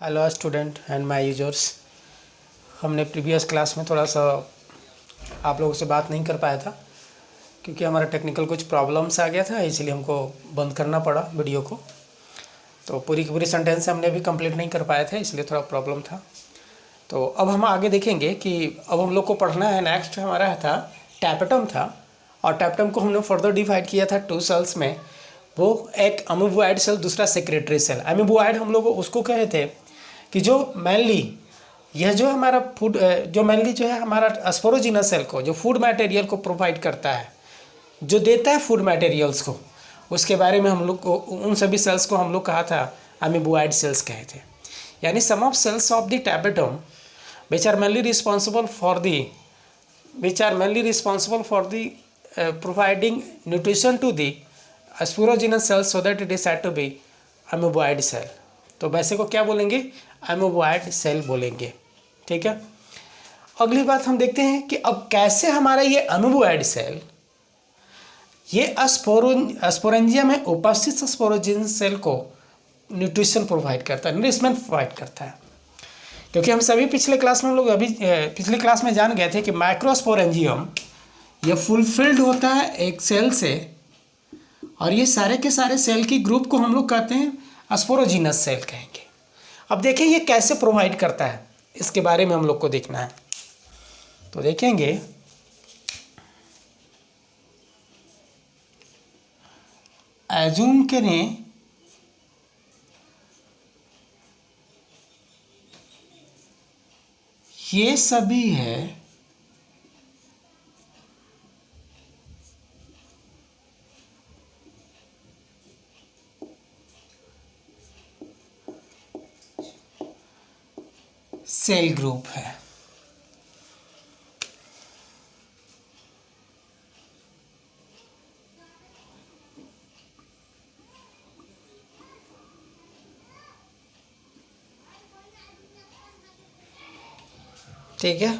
Hello student and my users. हमने previous class में थोड़ा सा आप लोगों से बात नहीं कर पाया था क्योंकि हमारा टेक्निकल कुछ प्रॉब्लम्स आ गया था, इसलिए हमको बंद करना पड़ा वीडियो को। तो पूरी की पूरी सेंटेंस हमने अभी कंप्लीट नहीं कर पाए थे, इसलिए थोड़ा प्रॉब्लम था। तो अब हम आगे देखेंगे कि अब हम लोग को पढ़ना है। नेक्स्ट हमारा था टैपेटम था, और टैपेटम को हमने फर्दर डिवाइड किया था 2 सेल्स में। वो एक अमीबोइड सेल, दूसरा सेक्रेटरी सेल। अमीबोइड हम लोग उसको कहे थे कि जो मेनली यह जो हमारा फूड जो मेनली जो है हमारा स्पोरोजिनस सेल को जो फूड मटेरियल को प्रोवाइड करता है, जो देता है फूड मटेरियल्स को, उसके बारे में हम लोग को उन सभी सेल्स को हम लोग कहा था अमीबोइड सेल्स कहे थे। यानी some of cells of the tapetum which are mainly responsible for the providing nutrition to the sporogenous cells, so that it is said to be amoeboid cell। तो वैसे को क्या बोलेंगे? amoeboid सेल बोलेंगे। ठीक है। अगली बात हम देखते हैं कि अब कैसे हमारा ये amoeboid सेल ये स्पोरेंजिया में उपस्थित स्पोरोजिनस सेल को न्यूट्रिशन प्रोवाइड करता है, नरिशमेंट प्रोवाइड करता है। क्योंकि हम सभी पिछले क्लास में हम लोग पिछले क्लास में जान गए थे कि माइक्रोस्पोरेंजियम ये फुलफिल्ड होता है एक सेल से, और ये सारे के सारे सेल की ग्रुप को हम लोग कहते हैं स्पोरोजिनस सेल कहेंगे। अब देखें ये कैसे प्रोवाइड करता है, इसके बारे में हम लोग को देखना है। तो देखेंगे एज्यूम करें ये सभी है सेल ग्रुप है। ठीक है।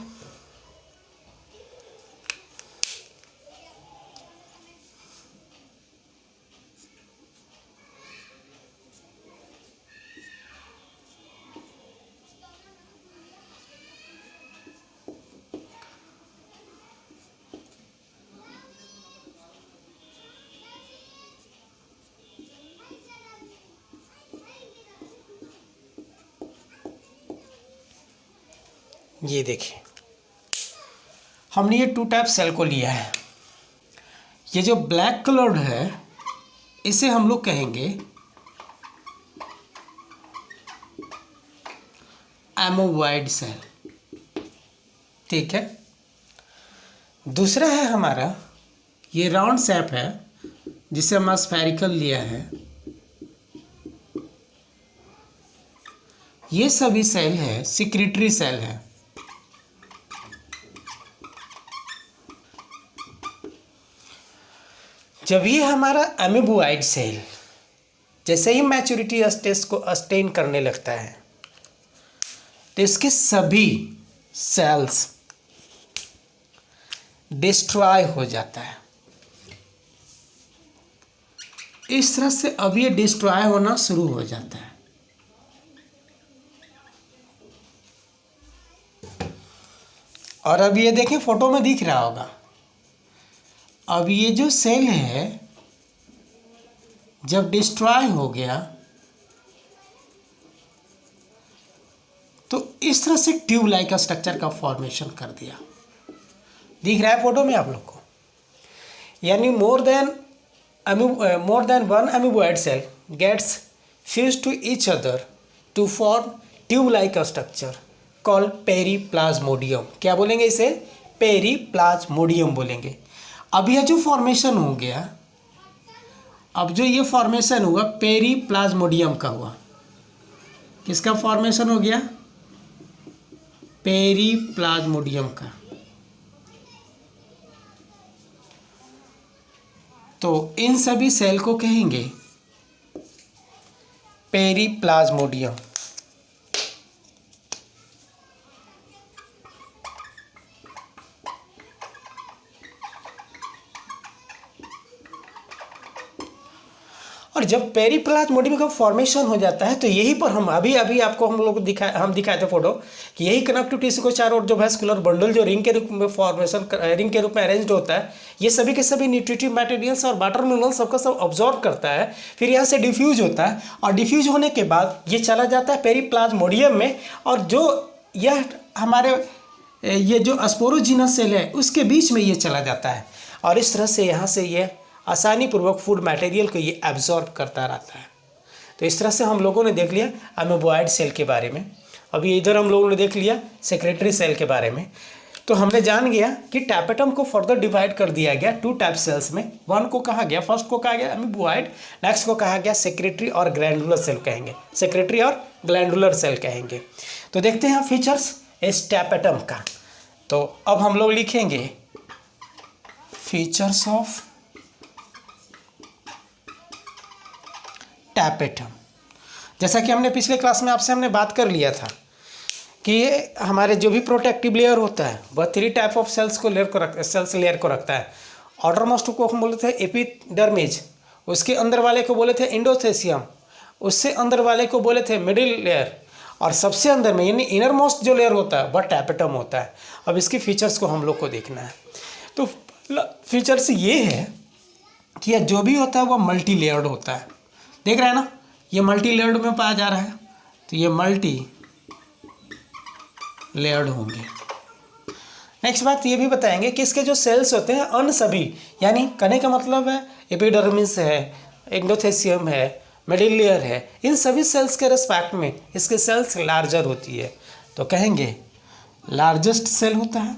ये देखिए हमने ये 2 टाइप सेल को लिया है। ये जो ब्लैक कलर्ड है इसे हम लोग कहेंगे एमोबॉइड सेल। ठीक है। दूसरा है हमारा ये राउंड शेप है जिसे हम स्फेरिकल लिया है। ये सभी सेल है सिक्रीटरी सेल है। जब ये हमारा अमीबोइड सेल जैसे ही मैच्योरिटी स्टेज को अटेन करने लगता है तो इसके सभी सेल्स डिस्ट्रॉय हो जाता है। इस तरह से अब ये डिस्ट्रॉय होना शुरू हो जाता है। और अब ये देखें फोटो में दिख रहा होगा, अब ये जो सेल है जब डिस्ट्रॉय हो गया तो इस तरह से ट्यूब लाइक स्ट्रक्चर का फॉर्मेशन कर दिया। दिख रहा है फोटो में आप लोग को? यानी more than one amoeboid cell gets fuse to each other to form tube like structure called periplasmodium. क्या बोलेंगे इसे? पेरीप्लाज्मोडियम बोलेंगे। अब यह जो फॉर्मेशन हो गया, अब जो ये फॉर्मेशन हुआ पेरीप्लाज्मोडियम का हुआ। किसका फॉर्मेशन हो गया? पेरीप्लाज्मोडियम का। तो इन सभी सेल को कहेंगे पेरीप्लाज्मोडियम। और और जब पेरिप्लाज्मोडियम का फॉर्मेशन हो जाता है तो यहीं पर हम अभी आपको हम दिखाए थे फोटो कि यही कनेक्टिव टिश्यू को चारों ओर जो वैस्कुलर बंडल जो रिंग के रूप में रिंग के रूप में अरेंज होता है, ये सभी के सभी न्यूट्रिटिव मटेरियल्स और वाटर मिनरल्स सबका सब ऑब्जॉर्व करता है, फिर यहाँ से डिफ्यूज होता है और डिफ्यूज होने के बाद ये चला जाता है पेरिप्लाज्मोडियम में, और जो यह हमारे ये जो स्पोरोजिनस सेल है उसके बीच में ये चला जाता है, और इस तरह से यहाँ से ये आसानी पूर्वक फूड मटेरियल को ये एब्जॉर्ब करता रहता है। तो इस तरह से हम लोगों ने देख लिया अमीबॉयड सेल के बारे में। अभी इधर हम लोगों ने देख लिया सेक्रेटरी सेल के बारे में। तो हमने जान गया कि टैपेटम को फर्दर डिवाइड कर दिया गया 2 टाइप सेल्स में। वन को कहा गया, फर्स्ट को कहा गया अमीबॉयड, नेक्स्ट को कहा गया सेक्रेटरी और ग्लैंडुलर सेल कहेंगे, सेक्रेटरी और ग्लैंडुलर सेल कहेंगे। तो देखते हैं फीचर्स इस टैपेटम का। तो अब हम लोग लिखेंगे फीचर्स ऑफ टैपेटम। जैसा कि हमने पिछले क्लास में आपसे हमने बात कर लिया था कि ये हमारे जो भी प्रोटेक्टिव लेयर होता है वह 3 टाइप ऑफ सेल्स लेयर को रखता है। आउटर मोस्ट को हम बोले थे एपिडर्मिस, उसके अंदर वाले को बोले थे एंडोथेसियम, उससे अंदर वाले को बोले थे मिडिल लेयर, और सबसे अंदर में यानी इनर मोस्ट जो लेयर होता है वह टैपेटम होता है। अब इसके फीचर्स को हम लोग को देखना है। तो फीचर्स ये है कि यह जो भी होता है वह मल्टी लेयर्ड होता है। देख रहे हैं ना, ये मल्टी लेयर्ड में पाया जा रहा है, तो ये मल्टी लेयर्ड होंगे। नेक्स्ट बात ये भी बताएंगे कि इसके जो सेल्स होते हैं अन्य सभी, यानी कहने का मतलब है एपिडर्मिस है, एंडोथेसियम है, मिडिल लेयर है, इन सभी सेल्स के रेस्पेक्ट में इसके सेल्स लार्जर होती है, तो कहेंगे लार्जेस्ट सेल होता है।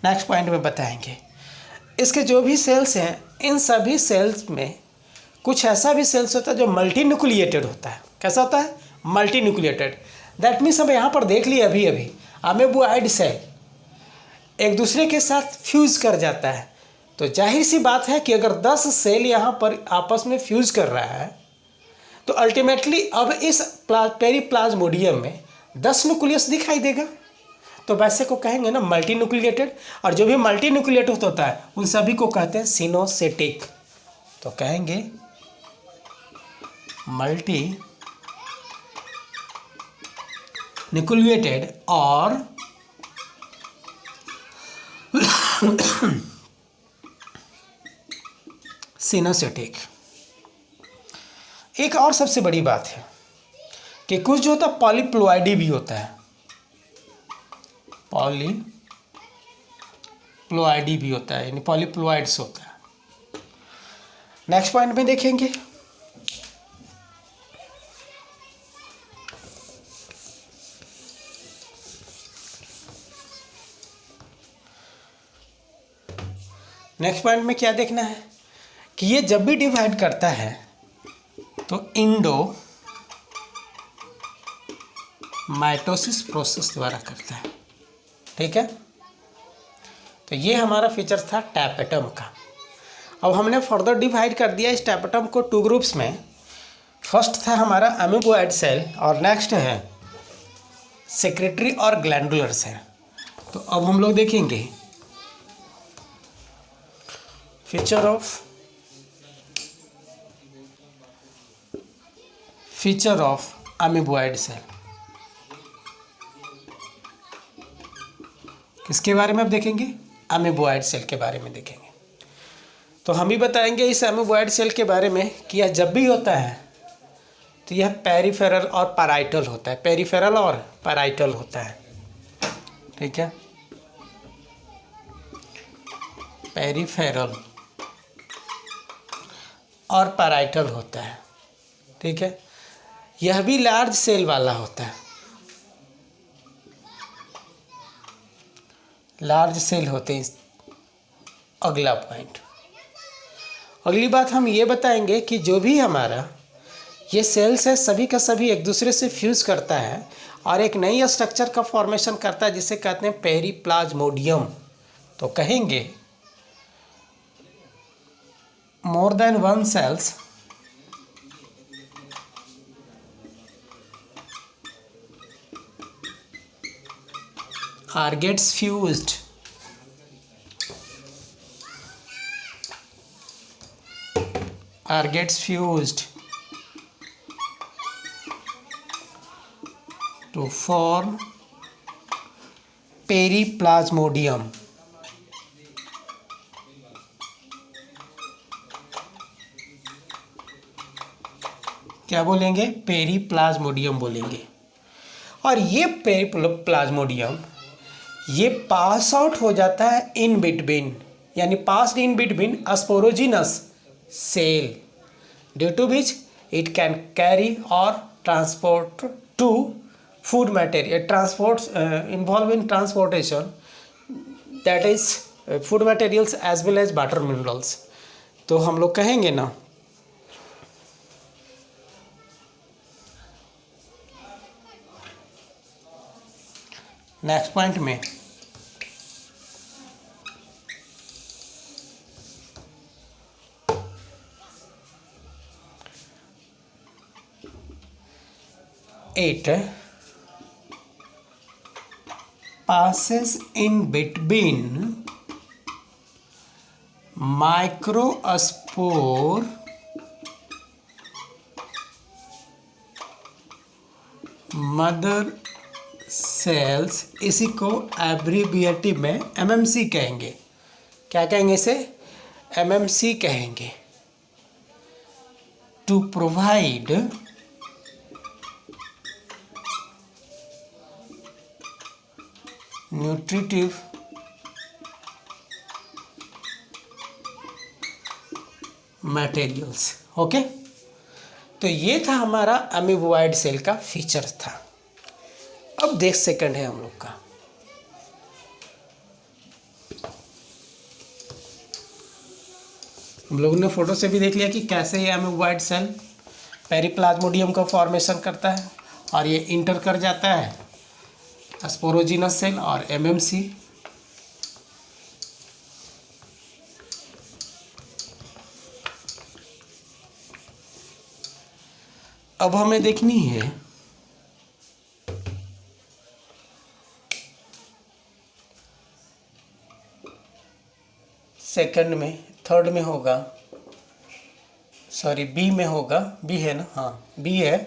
नेक्स्ट पॉइंट में बताएंगे इसके जो भी सेल्स हैं इन सभी सेल्स में कुछ ऐसा भी सेल्स होता है जो मल्टी न्यूक्लिएटेड होता है। कैसा होता है? Multi nucleated. दैट मीन्स हम यहाँ पर देख लिए अभी अमीबॉयड सेल एक दूसरे के साथ फ्यूज कर जाता है, तो जाहिर सी बात है कि अगर 10 सेल यहाँ पर आपस में फ्यूज कर रहा है तो अल्टीमेटली अब इस पेरिप्लाज्मोडियम में 10 न्यूक्लियस दिखाई देगा, तो वैसे को कहेंगे ना मल्टी न्यूक्लिएटेड। और जो भी मल्टी न्यूक्लिएटेड होता है उन सभी को कहते हैं सिनोसेटिक, तो कहेंगे मल्टी न्यूक्लिएटेड और सिनोसेटिक। एक और सबसे बड़ी बात है कि कुछ जो होता है पॉलीप्लोइडी भी होता है, पॉलीप्लोइडी भी होता है, यानी पॉलीप्लोइड्स होता है। नेक्स्ट पॉइंट में देखेंगे नेक्स्ट पॉइंट में क्या देखना है कि ये जब भी डिवाइड करता है तो इंडो माइटोसिस प्रोसेस द्वारा करता है। ठीक है, तो ये हमारा फीचर था टैपेटम का। अब हमने फर्दर डिवाइड कर दिया इस टैपेटम को 2 ग्रुप्स में। फर्स्ट था हमारा अमीबॉयड सेल और नेक्स्ट है सेक्रेटरी और ग्लैंडुलर सेल। तो अब हम लोग देखेंगे फीचर ऑफ अमीबॉयड सेल। किसके बारे में अब देखेंगे? अमीबॉयड सेल के बारे में देखेंगे। तो हम ही बताएंगे इस अमीबॉयड सेल के बारे में कि यह जब भी होता है तो यह पेरिफेरल और पैराइटल होता है, पेरिफेरल और पैराइटल होता है। ठीक है, पेरिफेरल और पैराइटल होता है। ठीक है, यह भी लार्ज सेल वाला होता है, लार्ज सेल होते हैं। अगला पॉइंट, अगली बात हम ये बताएंगे कि जो भी हमारा ये सेल्स है सभी का सभी एक दूसरे से फ्यूज करता है और एक नई स्ट्रक्चर का फॉर्मेशन करता है जिसे कहते हैं पेरिप्लाज्मोडियम। तो कहेंगे more than one cells are gets fused or gets fused to form periplasmodium. क्या बोलेंगे? पेरीप्लाज्मोडियम बोलेंगे। और ये पेरीप्लाज्मोडियम ये पास आउट हो जाता है इन बिटवीन, यानी passed in between sporogenous cell, due to which it can carry और transport to food material, transport involve in transportation, that is food materials as well as water minerals. तो हम लोग कहेंगे ना, नेक्स्ट पॉइंट में it passes in between microspore mother cells, इसी को एब्रीविएटिव में एमएमसी कहेंगे। क्या कहेंगे इसे? एमएमसी कहेंगे। To provide nutritive materials. Okay, तो ये था हमारा अमीबोइड सेल का फीचर था। अब देख सेकंड है हम लोग का, हम लोगों ने फोटो से भी देख लिया कि कैसे ये अमीबोइड सेल पेरीप्लाज्मोडियम का फॉर्मेशन करता है और ये इंटर कर जाता है स्पोरोजिनस सेल और एमएमसी। अब हमें देखनी है सेकंड में, थर्ड में होगा, सॉरी बी में होगा, बी है ना, हाँ बी है,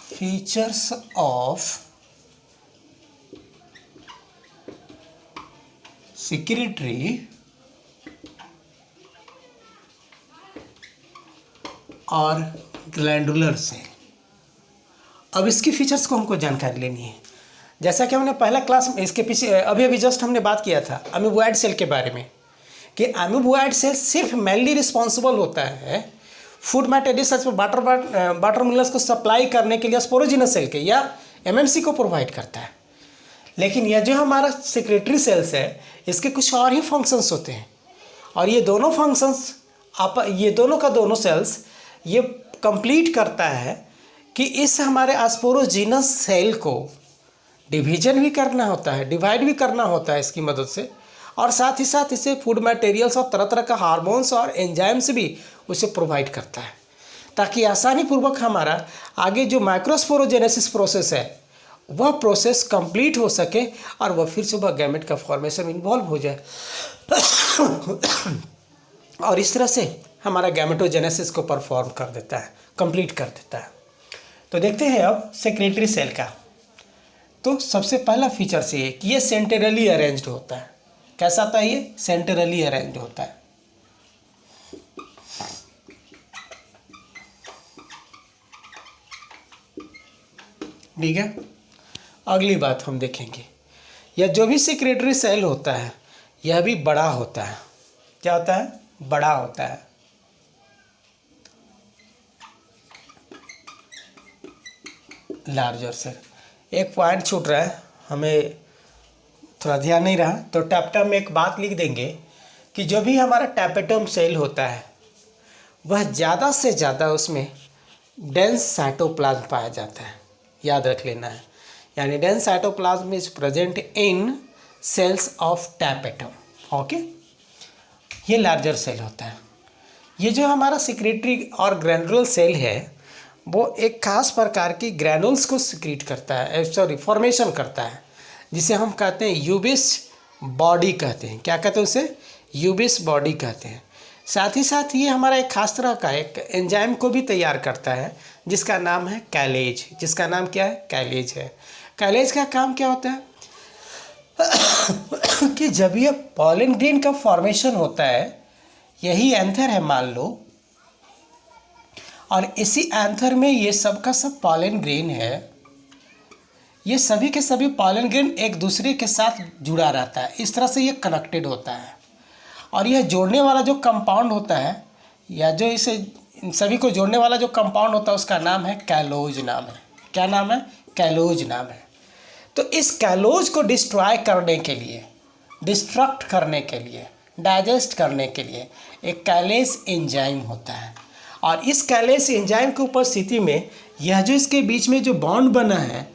फीचर्स ऑफ सेक्रेटरी और ग्लैंडुलर सेल। अब इसकी फीचर्स को हमको जानकारी लेनी है। जैसा कि हमने पहला क्लास में इसके पीछे अभी जस्ट हमने बात किया था अमीबोइड सेल के बारे में, कि अमीबोइड सेल सिर्फ मेनली रिस्पॉन्सिबल होता है फूड मटेरियल्स वाटर मिनरल्स को सप्लाई करने के लिए स्पोरोजिनस सेल के या एमएमसी को प्रोवाइड करता है। लेकिन यह जो हमारा सेक्रेटरी सेल्स है, इसके कुछ और ही फंक्शंस होते हैं, और ये दोनों फंक्शंस ये दोनों का दोनों सेल्स ये कंप्लीट करता है कि इस हमारे स्पोरोजिनस सेल को डिवीजन भी करना होता है, डिवाइड भी करना होता है इसकी मदद से, और साथ ही साथ इसे फूड मटेरियल्स और तरह तरह का हार्मोन्स और एंजाइम्स भी उसे प्रोवाइड करता है, ताकि आसानी पूर्वक हमारा आगे जो माइक्रोस्पोरोजेनेसिस प्रोसेस है वह प्रोसेस कंप्लीट हो सके और वह फिर से वह गैमेट का फॉर्मेशन इन्वॉल्व हो जाए और इस तरह से हमारा गैमेटोजेनेसिस को परफॉर्म कर देता है, कंप्लीट कर देता है। तो देखते हैं अब सेक्रेटरी सेल का। तो सबसे पहला फीचर से ये कि ये सेंटरली अरेंज्ड होता है। कैसा होता है ये? सेंटरली अरेंज्ड होता है। ठीक है, अगली बात हम देखेंगे, यह जो भी सेक्रेटरी सेल होता है यह भी बड़ा होता है। क्या होता है? बड़ा होता है। Larger cell. एक पॉइंट छूट रहा है, हमें थोड़ा ध्यान नहीं रहा, तो टैपेटम में एक बात लिख देंगे कि जो भी हमारा टैपेटम सेल होता है वह ज़्यादा से ज़्यादा उसमें डेंस साइटोप्लाज्म पाया जाता है। याद रख लेना है, यानी dense cytoplasm is present in cells of tapetum. Okay, ये लार्जर सेल होता है। ये जो हमारा सिक्रेटरी और ग्रैनुलर सेल है वो एक खास प्रकार की ग्रैनुल्स को सिक्रीट करता है, सॉरी फॉर्मेशन करता है, जिसे हम कहते हैं यूबिस बॉडी कहते हैं। क्या कहते हैं उसे? यूबिस बॉडी कहते हैं। साथ ही साथ ये हमारा एक खास तरह का एक एंजाइम को भी तैयार करता है जिसका नाम है कैलेज। जिसका नाम क्या है? कैलेज है। कैलेज का काम क्या होता है कि जब ये पॉलन ग्रेन का फॉर्मेशन होता है, यही एंथर है मान लो, और इसी एंथर में ये सब का सब पॉलन ग्रेन है, ये सभी के सभी पॉलन ग्रेन एक दूसरे के साथ जुड़ा रहता है। इस तरह से ये कनेक्टेड होता है और यह जोड़ने वाला जो कंपाउंड होता है या जो इसे इन सभी को जोड़ने वाला जो कंपाउंड होता है उसका नाम है कैलोज नाम है। क्या नाम है? कैलोज नाम है। तो इस कैलोज को डिस्ट्रॉय करने के लिए, डिस्ट्रक्ट करने के लिए, डाइजेस्ट करने के लिए एक कैलेज एंजाइम होता है और इस कैलेज एंजाइम की उपस्थिति में यह जो इसके बीच में जो बॉन्ड बना है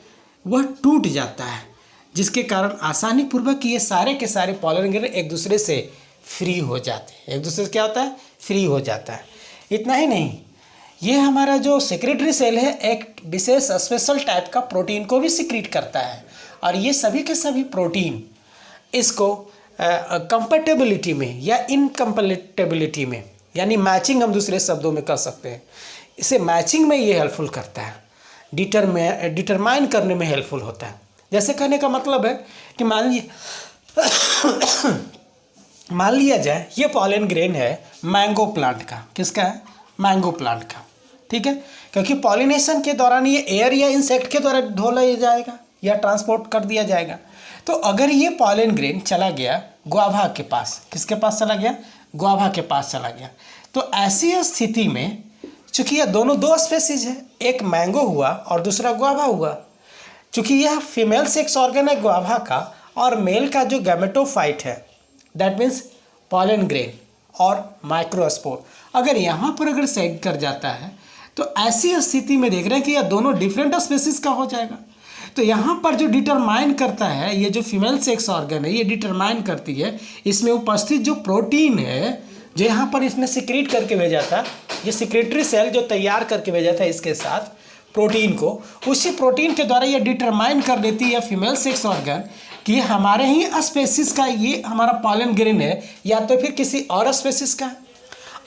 वह टूट जाता है, जिसके कारण आसानी पूर्वक ये सारे के सारे पॉलन ग्रेन एक दूसरे से फ्री हो जाते हैं। एक दूसरे से क्या होता है? फ्री हो जाता है। इतना ही नहीं, ये हमारा जो सेक्रेटरी सेल है एक विशेष स्पेशल टाइप का प्रोटीन को भी सिक्रीट करता है और ये सभी के सभी प्रोटीन इसको कंपैटिबिलिटी में या इनकम्पैटिबिलिटी में, यानी मैचिंग हम दूसरे शब्दों में कह सकते हैं, इसे मैचिंग में ये हेल्पफुल करता है, डिटरमाइन करने में हेल्पफुल होता है। जैसे कहने का मतलब है कि मान लिया जाए ये पॉलन ग्रेन है मैंगो प्लांट का। किसका है? मैंगो प्लांट का। ठीक है, क्योंकि पॉलिनेशन के दौरान ये एयर या इंसेक्ट के द्वारा ढोला जाएगा या ट्रांसपोर्ट कर दिया जाएगा। तो अगर ये पॉलन ग्रेन चला गया गुआवा के पास, किसके पास चला गया? गुआवा के पास चला गया। तो ऐसी स्थिति में चूँकि यह दोनों दो स्पेसीज है, एक मैंगो हुआ और दूसरा गुआवा हुआ, चूँकि यह फीमेल सेक्स ऑर्गन है गुआवा का और मेल का जो गैमेटोफाइट है दैट मीन्स पॉलन ग्रेन और माइक्रोस्पोर, अगर यहाँ पर अगर सेट कर जाता है तो ऐसी स्थिति में देख रहे हैं कि यह दोनों डिफरेंट स्पेसीज का हो जाएगा। तो यहाँ पर जो डिटरमाइन करता है, ये जो फीमेल सेक्स ऑर्गन है ये डिटरमाइन करती है इसमें उपस्थित जो प्रोटीन है जो यहाँ पर इसने सिक्रीट करके भेजा था, ये सिक्रेटरी सेल जो तैयार करके भेजा था इसके साथ प्रोटीन को, उसी प्रोटीन के द्वारा ये डिटरमाइन कर देती है फीमेल सेक्स ऑर्गन कि हमारे ही स्पेसीज का ये हमारा पॉलन ग्रेन है या तो फिर किसी और स्पेसीज का है।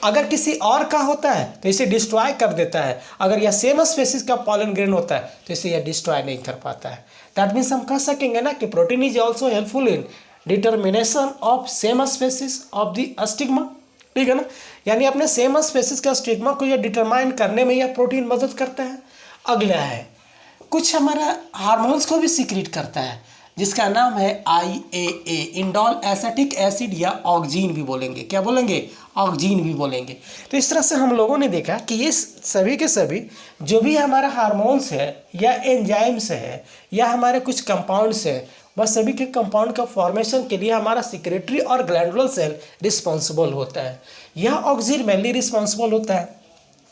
अगर किसी और का होता है तो इसे डिस्ट्रॉय कर देता है, अगर यह सेम स्पेसीज का पॉलन ग्रेन होता है तो इसे यह डिस्ट्रॉय नहीं कर पाता है। दैट मीन्स हम कह सकेंगे ना कि protein is also helpful in determination of same species of the stigma. ठीक है ना, यानी अपने सेम स्पेसीज का स्टिग्मा को यह डिटरमाइन करने में यह प्रोटीन मदद करता है। अगला है कुछ हमारा हार्मोन्स को भी सिक्रीट करता है जिसका नाम है IAA, इंडोल एसिटिक एसिड या ऑक्जीन भी बोलेंगे। क्या बोलेंगे? ऑक्जीन भी बोलेंगे। तो इस तरह से हम लोगों ने देखा कि ये सभी के सभी जो भी हमारा हार्मोन्स है या एंजाइम्स है या हमारे कुछ कंपाउंड्स है, वह सभी के कंपाउंड का फॉर्मेशन के लिए हमारा सिक्रेटरी और ग्लैंडुलर सेल रिस्पॉन्सिबल होता है। यह ऑक्जीन मेनली रिस्पॉन्सिबल होता है।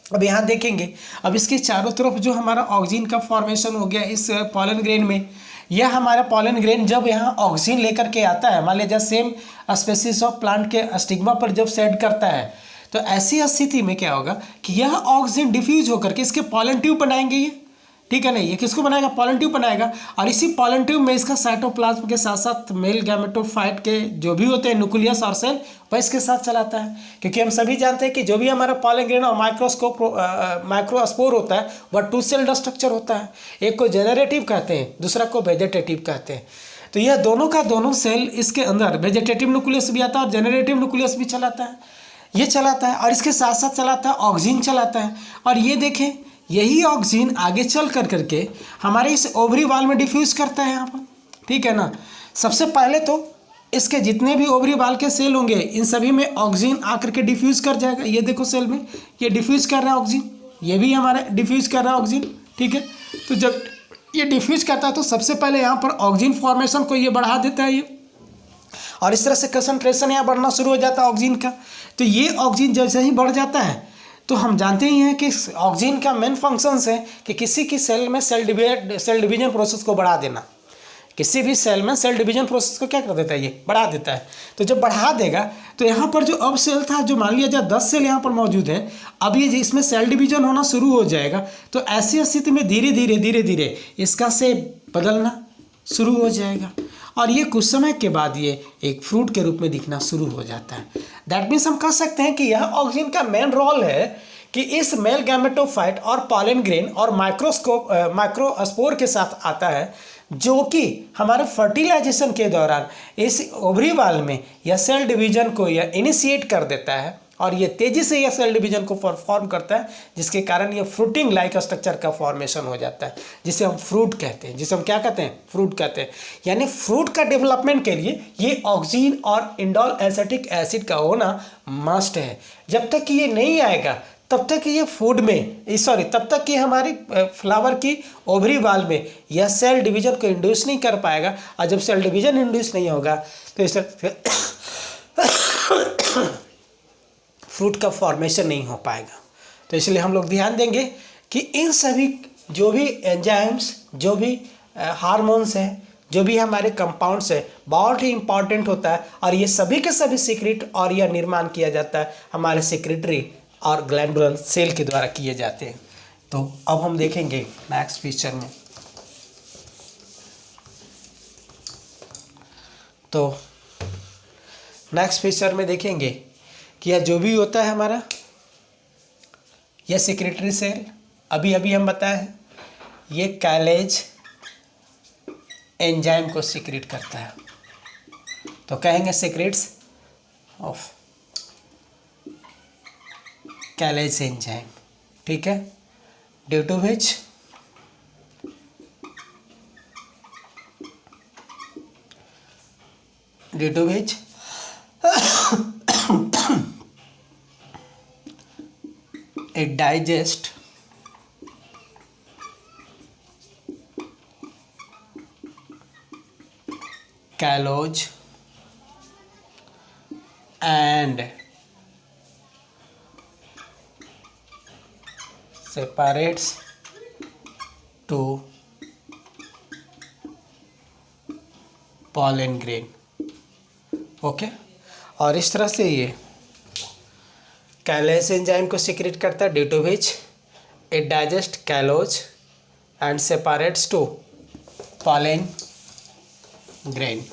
अब यहाँ देखेंगे, अब इसके चारों तरफ जो हमारा ऑक्सीजन का फॉर्मेशन हो गया इस पॉलन ग्रेन में, यह हमारा पॉलन ग्रेन जब यहाँ ऑक्सीजन लेकर के आता है, मान लीजिए सेम स्पेसीज ऑफ प्लांट के स्टिग्मा पर जब सेट करता है, तो ऐसी स्थिति में क्या होगा कि यह ऑक्सीजन डिफ्यूज होकर के इसके पॉलन ट्यूब बनाएंगे ये। ठीक है ना, ये किसको बनाएगा? पॉलन ट्यूब बनाएगा और इसी पॉलन ट्यूब में इसका साइटोप्लाज्म के साथ साथ मेल गैमेटोफाइट के जो भी होते हैं न्यूक्लियस और सेल वह इसके साथ चलाता है। क्योंकि हम सभी जानते हैं कि जो भी हमारा पॉलन ग्रेन और माइक्रोस्पोर होता है वह टू सेल्ड स्ट्रक्चर होता है। एक को जेनरेटिव कहते हैं, दूसरा को वेजिटेटिव कहते हैं। तो यह दोनों का दोनों सेल इसके अंदर वेजिटेटिव न्यूक्लियस भी आता है और जेनरेटिव न्यूक्लियस भी चलाता है, ये चलाता है और इसके साथ साथ चलाता है ऑक्सीजन चलाता है। और ये देखें, यही ऑक्सीजन आगे चल करके हमारे इस ओवरी वाल में डिफ्यूज़ करता है यहाँ पर। ठीक है ना, सबसे पहले तो इसके जितने भी ओवरी वाल के सेल होंगे इन सभी में ऑक्सीजन आकर के डिफ्यूज़ कर जाएगा। ये देखो सेल में ये डिफ्यूज़ कर रहा है ऑक्सीजन, ये भी हमारा डिफ्यूज़ कर रहा है ऑक्सीजन। ठीक है, तो जब ये डिफ्यूज़ करता है तो सबसे पहले यहाँ पर ऑक्सीजन फॉर्मेशन को ये बढ़ा देता है ये, और इस तरह से कंसंट्रेशन यहाँ बढ़ना शुरू हो जाता है ऑक्सीजन का। तो ये ऑक्सीजन जैसे ही बढ़ जाता है तो हम जानते ही हैं कि ऑक्सीजन का मेन फंक्शंस है कि किसी की सेल में सेल डिवीजन प्रोसेस को बढ़ा देना। किसी भी सेल में सेल डिवीजन प्रोसेस को क्या कर देता है? ये बढ़ा देता है। तो जब बढ़ा देगा तो यहाँ पर जो अब सेल था, जो मान लिया जाए 10 सेल यहाँ पर मौजूद है, अब ये इसमें सेल डिवीजन होना शुरू हो जाएगा। तो ऐसी स्थिति में धीरे धीरे इसका से बदलना शुरू हो जाएगा और ये कुछ समय के बाद ये एक फ्रूट के रूप में दिखना शुरू हो जाता है। दैट मीन्स हम कह सकते हैं कि यह ऑक्सिन का मेन रोल है कि इस मेल गैमेटोफाइट और पॉलन ग्रेन और माइक्रोस्पोर के साथ आता है, जो कि हमारे फर्टिलाइजेशन के दौरान इस ओवरी वाल में यह सेल डिवीजन को यह इनिशिएट कर देता है और ये तेज़ी से यह सेल डिवीजन को परफॉर्म करता है, जिसके कारण ये फ्रूटिंग लाइक स्ट्रक्चर का फॉर्मेशन हो जाता है, जिसे हम फ्रूट कहते हैं, जिसे हम क्या कहते हैं, फ्रूट कहते हैं। यानी फ्रूट का डेवलपमेंट के लिए ये ऑक्सीन और इंडोल एसिटिक एसिड का होना मस्ट है। जब तक कि ये नहीं आएगा तब तक ये फूड में तब तक कि हमारी फ्लावर की ओवरी वाल में यह सेल डिवीजन को इंड्यूस नहीं कर पाएगा, और जब सेल डिवीजन इंड्यूस नहीं होगा तो इस फ्रूट का फॉर्मेशन नहीं हो पाएगा। तो इसलिए हम लोग ध्यान देंगे कि इन सभी जो भी एंजाइम्स, जो भी हार्मोन्स हैं, जो भी हमारे कंपाउंड्स है, बहुत ही इंपॉर्टेंट होता है, और ये सभी के सभी सीक्रेट और यह निर्माण किया जाता है हमारे सेक्रेटरी और ग्लैंडुलर सेल के द्वारा किए जाते हैं। तो अब हम देखेंगे नेक्स्ट फीचर में। तो नेक्स्ट फीचर में देखेंगे कि यह जो भी होता है हमारा यह सेक्रेटरी सेल, अभी हम बताए हैं, ये कैलेज एंजाइम को सीक्रेट करता है। तो कहेंगे सीक्रेट्स ऑफ कैलेज एंजाइम, ठीक है, due to which it digest callose and separates to pollen grain। Okay, और इस तरह से ये कैलेज एंजाइम को सीक्रेट करता है, due to which it digest callose and separates to pollen grain.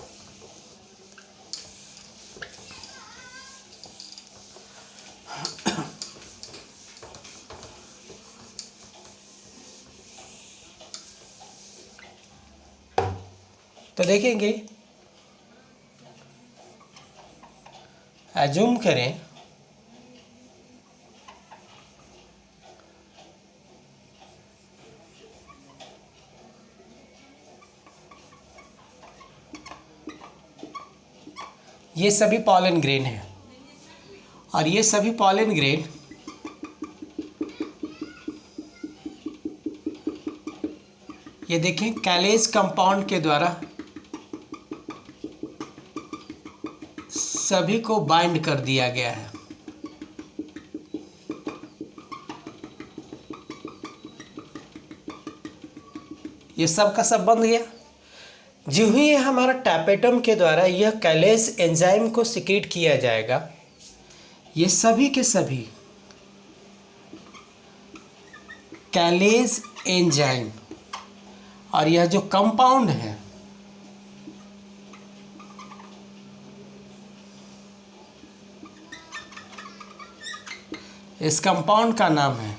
तो देखेंगे, एज्यूम करें ये सभी पॉलन ग्रेन है, और ये सभी पॉलन ग्रेन ये देखें कैलेज कंपाउंड के द्वारा सभी को बाइंड कर दिया गया है। ये सब का सब बंद गया। जो ही ये हमारा टैपेटम के द्वारा यह कैलेज एंजाइम को सीक्रेट किया जाएगा, ये सभी के सभी कैलेज एंजाइम और यह जो कंपाउंड है इस कंपाउंड का नाम है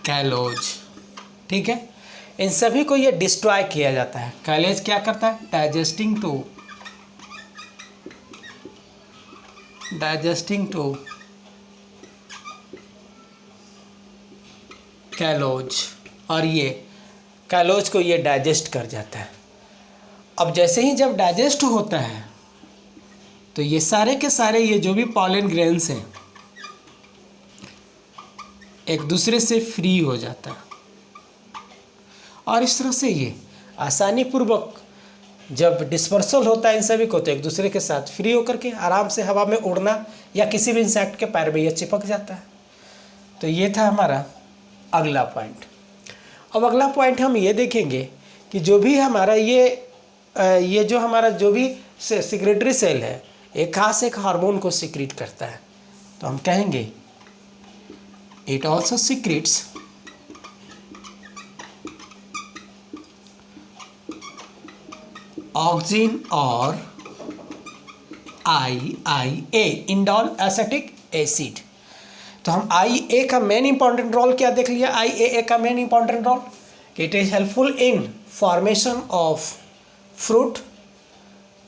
कैलोज, ठीक है। इन सभी को ये डिस्ट्रॉय किया जाता है। कैलेज क्या करता है, डाइजेस्टिंग टू कैलोज, और ये कैलोज को ये डाइजेस्ट कर जाता है। अब जैसे ही जब डाइजेस्ट होता है तो ये सारे के सारे ये जो भी पॉलन ग्रेन्स हैं एक दूसरे से फ्री हो जाता है, और इस तरह से ये आसानी पूर्वक जब डिस्पर्सल होता है इन सभी को तो एक दूसरे के साथ फ्री होकर के आराम से हवा में उड़ना या किसी भी इंसेक्ट के पैर में ये चिपक जाता है। तो ये था हमारा अगला पॉइंट। अब अगला पॉइंट हम ये देखेंगे कि जो भी हमारा ये जो हमारा जो भी सिक्रेटरी सेल है एक खास एक हार्मोन को सीक्रेट करता है। तो हम कहेंगे इट ऑल्सो सीक्रेट्स ऑक्सीजन और IA इंडोल एसिटिक एसिड। तो हम IA का मेन इंपॉर्टेंट रोल क्या देख लिया? IAA का मेन इंपॉर्टेंट रोल कि it is helpful in formation of fruit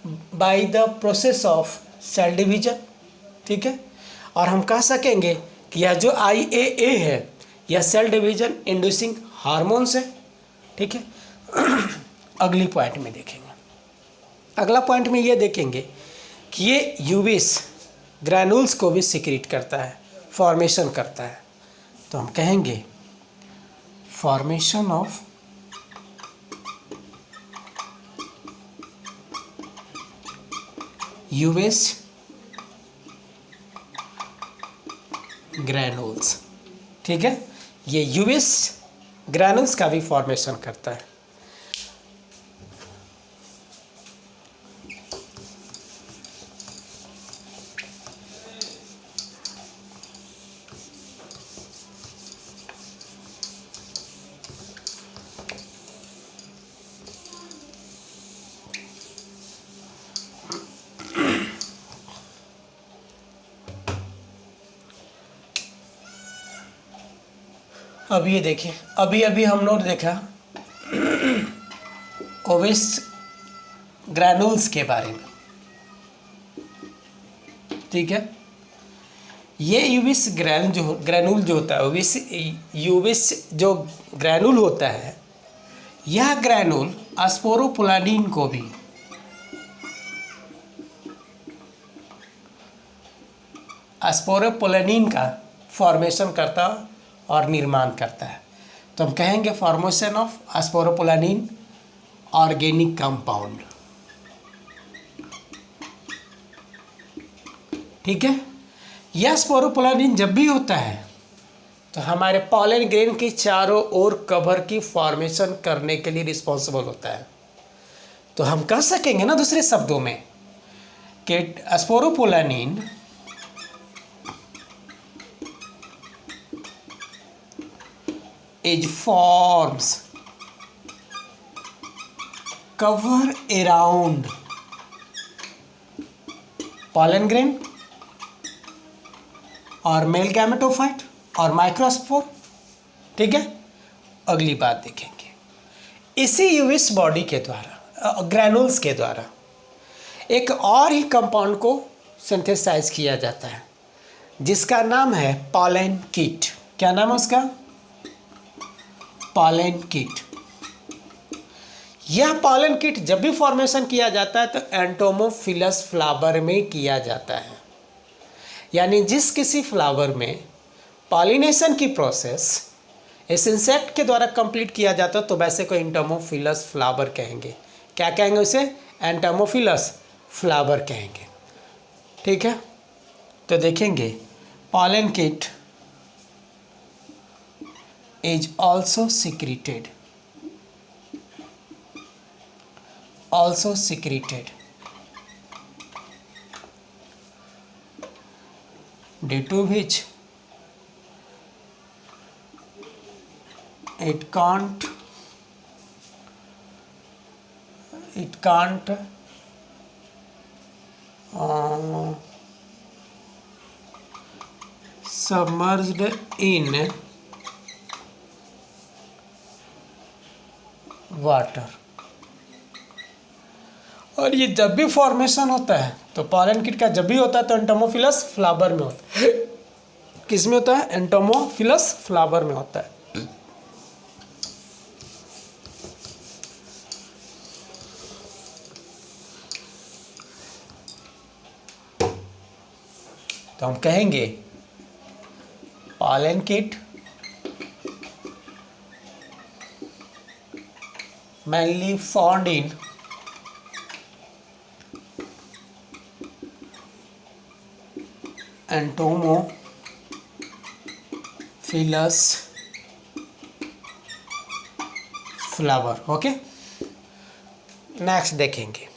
by the process of cell division. ठीक है, और हम कह सकेंगे कि यह जो IAA है यह सेल डिवीजन इंड्यूसिंग हार्मोन्स है। ठीक है, अगली पॉइंट में देखेंगे। अगला पॉइंट में ये देखेंगे कि ये यूविस ग्रैनुल्स को भी सिक्रीट करता है, फॉर्मेशन करता है। तो हम कहेंगे फॉर्मेशन ऑफ यूविस ग्रैनुल्स। ठीक है, ये यूविस ग्रैनुल्स का भी फॉर्मेशन करता है। अब ये देखिए, अभी हम लोग देखा ओविस ग्रैनुल्स के बारे में। ठीक है, ये यूविस ग्रैनुल जो होता है, यूविस जो ग्रैनुल होता है, यह ग्रैनुल स्पोरोपोलानिन को भी स्पोरोपोलानिन का फॉर्मेशन करता और निर्माण करता है। तो हम कहेंगे फॉर्मेशन ऑफ स्पोरोपोलानिन ऑर्गेनिक कंपाउंड। ठीक है, यह स्पोरोपोलानिन जब भी होता है तो हमारे पॉलन ग्रेन के चारों ओर कवर की फॉर्मेशन करने के लिए रिस्पॉन्सिबल होता है। तो हम कह सकेंगे ना दूसरे शब्दों में कि स्पोरोपोलानिन it forms cover around pollen grain और मेल गैमेटोफाइट और माइक्रोस्पोर। ठीक है, अगली बात देखेंगे, इसी यूविस बॉडी के द्वारा ग्रैनुल्स के द्वारा एक और ही कंपाउंड को सिंथेसाइज किया जाता है जिसका नाम है पॉलन किट। क्या नाम है उसका? Pollen kit. यह पॉलन किट जब भी फॉर्मेशन किया जाता है तो एंटोमोफिलस फ्लावर में किया जाता है, यानी जिस किसी फ्लावर में पॉलिनेशन की प्रोसेस इस इंसेक्ट के द्वारा कंप्लीट किया जाता है तो वैसे को एंटोमोफिलस फ्लावर कहेंगे। क्या कहेंगे उसे? एंटोमोफिलस फ्लावर कहेंगे। ठीक है, तो देखेंगे pollen kit is also secreted due to which it can't submerged in water. और ये जब भी फॉर्मेशन होता है तो पॉलन किट का जब भी होता है तो एंटोमोफिलस फ्लावर में होता है। किस में होता है? एंटोमोफिलस फ्लावर में होता है। तो हम कहेंगे pollen kit mainly found in entomophilous flower. Okay, next देखेंगे।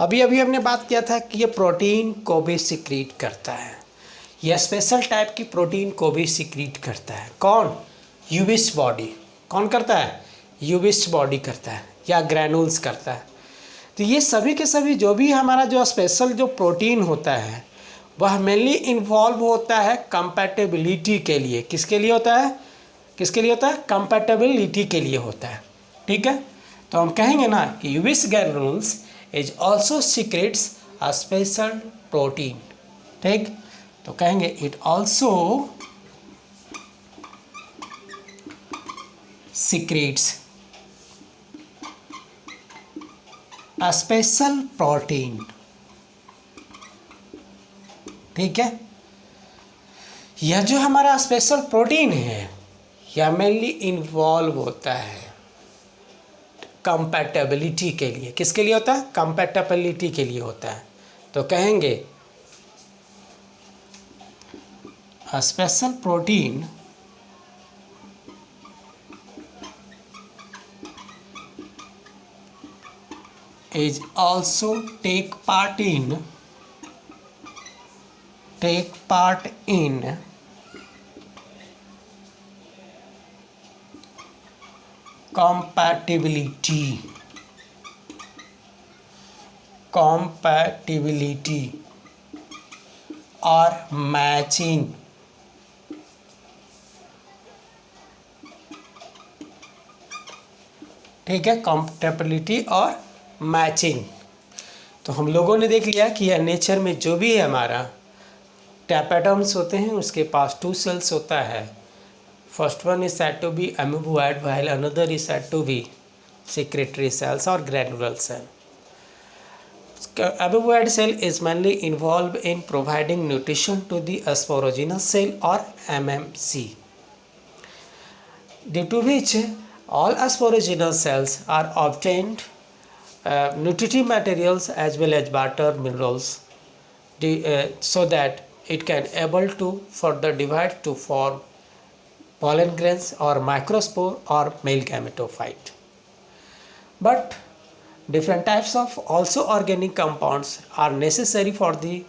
अभी हमने बात किया था कि ये प्रोटीन को भी सिक्रीट करता है, यह स्पेशल टाइप की प्रोटीन को भी सिक्रीट करता है। कौन? यूविस बॉडी। कौन करता है? यूविस बॉडी करता है या ग्रैनुल्स करता है। तो ये सभी के सभी जो भी हमारा जो स्पेशल जो प्रोटीन होता है वह मेनली इन्वॉल्व होता है कंपैटिबिलिटी के लिए। किसके लिए होता है? किसके लिए होता है? कंपैटिबिलिटी के लिए होता है। ठीक है, तो हम कहेंगे ना कि यूविस granules is also secretes a special protein. ठीक, तो कहेंगे it also secretes a special protein. ठीक है, यह जो हमारा स्पेशल प्रोटीन है यह मेनली इन्वॉल्व होता है कंपैटिबिलिटी के लिए। किसके लिए होता है? कंपैटिबिलिटी के लिए होता है। तो कहेंगे अ special protein is also take part in compatibility और मैचिंग। ठीक है, compatibility और मैचिंग। तो हम लोगों ने देख लिया कि यह नेचर में जो भी है हमारा टैपेटम्स होते हैं उसके पास 2 सेल्स होता है। First one is said to be amoeboid while another is said to be secretory cells or granular cell. Amoeboid cell is mainly involved in providing nutrition to the asparaginous cell or MMC, due to which all asparaginous cells are obtained nutritive materials as well as water minerals so that it can able to further divide to form pollen grains or microspore or male gametophyte. But different types of also organic compounds are necessary for the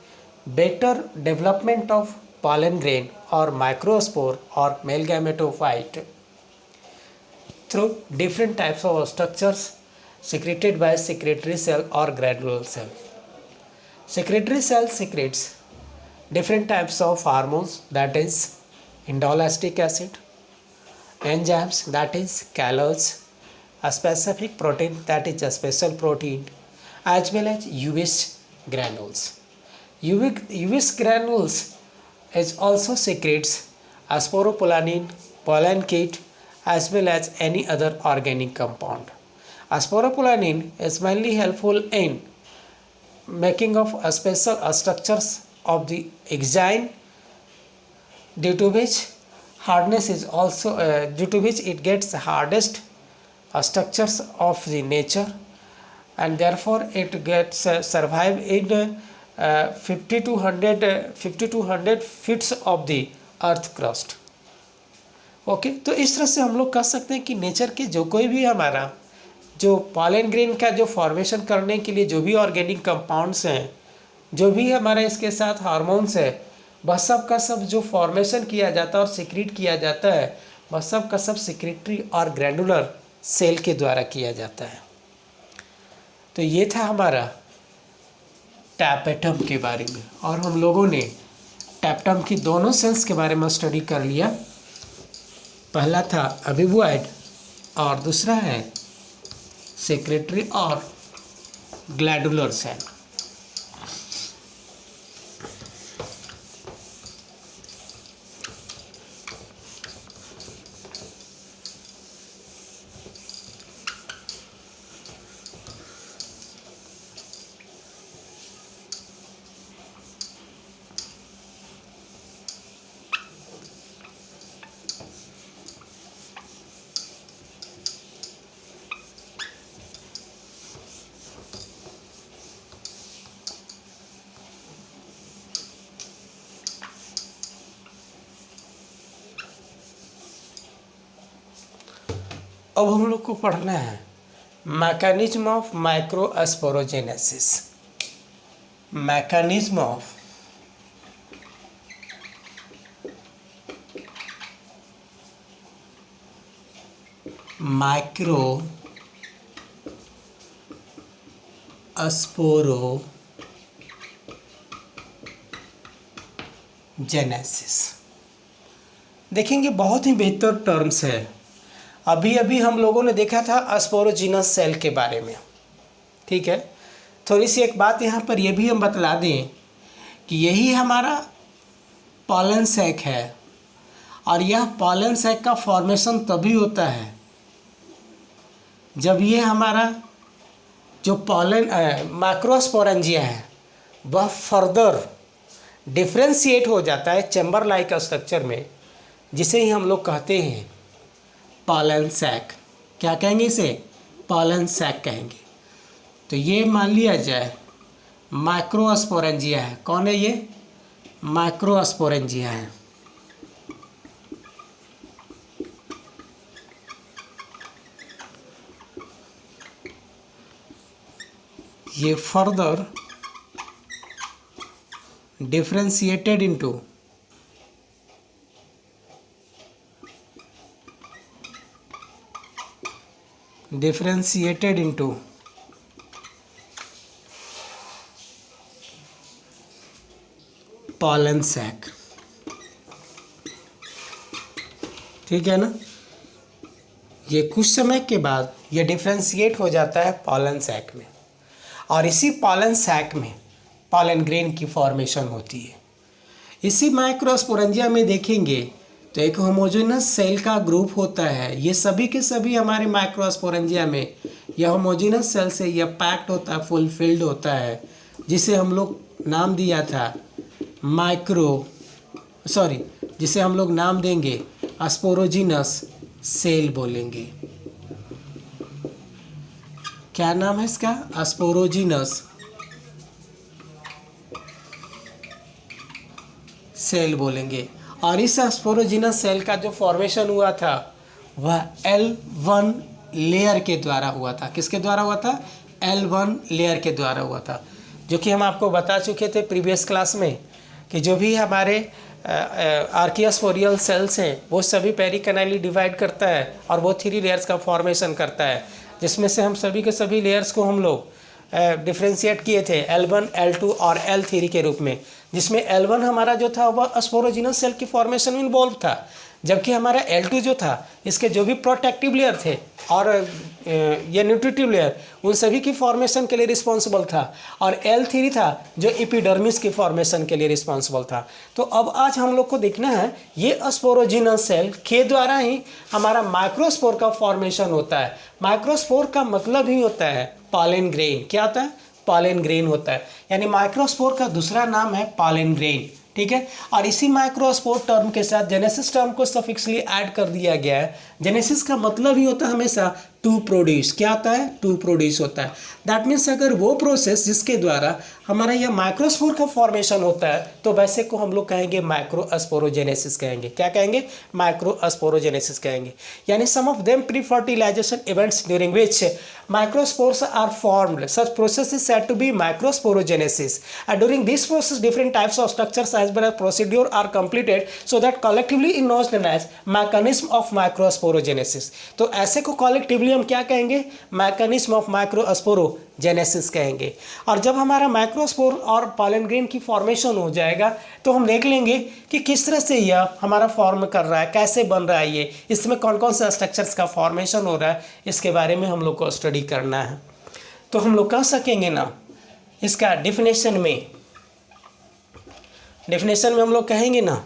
better development of pollen grain or microspore or male gametophyte through different types of structures secreted by secretory cell or granular cell. Secretory cell secretes different types of hormones, that is indolactic acid, enzymes, that is calories, a specific protein, that is a special protein, as well as Uvis granules. Uvis granules is also secretes asporopolanin, pollen kit, as well as any other organic compound. Asporopolanin is mainly helpful in making of a special structures of the exine, due to which hardness is also due to which it gets the hardest structures of the nature, and therefore it gets survive in 50 to 100 feet of the earth crust. Okay, तो इस तरह से हम लोग कह सकते हैं कि नेचर के जो कोई भी हमारा जो पॉलन ग्रेन का जो फॉर्मेशन करने के लिए जो भी ऑर्गेनिक कंपाउंड्स हैं, जो भी हमारे इसके साथ हार्मोन्स है, वह सब का सब जो फॉर्मेशन किया जाता है और सिक्रीट किया जाता है वह सब का सब सिक्रेटरी और ग्रैनुलर सेल के द्वारा किया जाता है। तो ये था हमारा टैपेटम के बारे में, और हम लोगों ने टैपेटम की दोनों सेल्स के बारे में स्टडी कर लिया। पहला था अमीबॉइड और दूसरा है सेक्रेटरी और ग्लैंडुलर सेल। अब हम लोग को पढ़ना है mechanism of microsporogenesis. Mechanism of micro sporogenesis. देखेंगे बहुत ही बेहतर टर्म्स है। अभी अभी हम लोगों ने देखा था स्पोरोजिनस सेल के बारे में, ठीक है। थोड़ी सी एक बात यहाँ पर यह भी हम बतला दें कि यही हमारा पॉलन सैक है, और यह पॉलन सैक का फॉर्मेशन तभी होता है जब ये हमारा जो पॉलन माइक्रोस्पोरेंजिया है वह फर्दर डिफ्रेंशिएट हो जाता है चैम्बर लाइक स्ट्रक्चर में, जिसे ही हम लोग कहते हैं पॉलन सैक। क्या कहेंगे इसे? पॉलन सैक कहेंगे। तो ये मान लिया जाए माइक्रोस्पोरेंजिया है। कौन है ये? माइक्रोस्पोरेंजिया है। ये further differentiated into pollen sac, ठीक है ना। ये कुछ समय के बाद ये डिफ्रेंशिएट हो जाता है पॉलन सैक में, और इसी पॉलन सैक में पॉलन ग्रेन की फॉर्मेशन होती है। इसी माइक्रोस्पोरेंजिया में देखेंगे तो एक होमोजेनस सेल का ग्रुप होता है। ये सभी के सभी हमारे माइक्रोस्पोरेंजिया में यह होमोजेनस सेल से यह पैक्ड होता है, फुलफिल्ड होता है, जिसे हम लोग नाम दिया था जिसे हम लोग नाम देंगे स्पोरोजिनस सेल बोलेंगे। क्या नाम है इसका? स्पोरोजिनस सेल बोलेंगे। और इस स्पोरोजिनस सेल का जो फॉर्मेशन हुआ था वह L1 लेयर के द्वारा हुआ था। किसके द्वारा हुआ था? L1 लेयर के द्वारा हुआ था, जो कि हम आपको बता चुके थे प्रीवियस क्लास में कि जो भी हमारे आर्कियोस्पोरियल सेल्स हैं वो सभी पेरिकैनाली डिवाइड करता है, और वो 3 लेयर्स का फॉर्मेशन करता है, जिसमें से हम सभी के सभी लेयर्स को हम लोग डिफ्रेंशिएट किए थे L1, L2 और L3 के रूप में, जिसमें L1 हमारा जो था वह स्पोरोजिनस सेल की फॉर्मेशन में इन्वॉल्व था, जबकि हमारा L2 जो था इसके जो भी प्रोटेक्टिव लेयर थे और ये न्यूट्रिटिव लेयर, उन सभी की फॉर्मेशन के लिए रिस्पॉन्सिबल था, और L3 था जो एपिडर्मिस की फॉर्मेशन के लिए रिस्पॉन्सिबल था। तो अब आज हम लोग को देखना है ये स्पोरोजिनस सेल के द्वारा ही हमारा माइक्रोस्पोर का फॉर्मेशन होता है। माइक्रोस्पोर का मतलब ही होता है पॉलन ग्रेन। क्या होता है? पॉलन ग्रेन होता है, यानी माइक्रोस्पोर का दूसरा नाम है पॉलन ग्रेन, ठीक है। और इसी माइक्रोस्पोर टर्म के साथ जेनेसिस टर्म को सफिक्सली ऐड कर दिया गया है। जेनेसिस का मतलब ही होता है हमेशा टू प्रोड्यूस। क्या होता है? टू प्रोड्यूस होता है। दैट मीन्स अगर वो प्रोसेस जिसके द्वारा हमारा यह माइक्रोस्पोर का फॉर्मेशन होता है तो वैसे को हम लोग कहेंगे माइक्रोस्पोरोजेनेसिस कहेंगे। क्या कहेंगे? माइक्रोस्पोरोजेनेसिस कहेंगे। यानी some of them pre fertilisation events during which microspores are formed. Such process is said to be microsporogenesis. And during this process, different types of structures as well as procedure are completed, so that collectively is known as mechanism of microsporogenesis. तो ऐसे को collectively हम क्या कहेंगे? mechanism of microsporogenesis कहेंगे। और जब हमारा माइक्रोस्पोर और पॉलन ग्रेन की फॉर्मेशन हो जाएगा तो हम देख लेंगे कि किस तरह से यह हमारा फॉर्म कर रहा है, कैसे बन रहा है, ये इसमें कौन कौन से स्ट्रक्चर्स का फॉर्मेशन हो रहा है, इसके बारे में हम लोग को स्टडी करना है। तो हम लोग कह सकेंगे ना, इसका डेफिनेशन में हम लोग कहेंगे ना,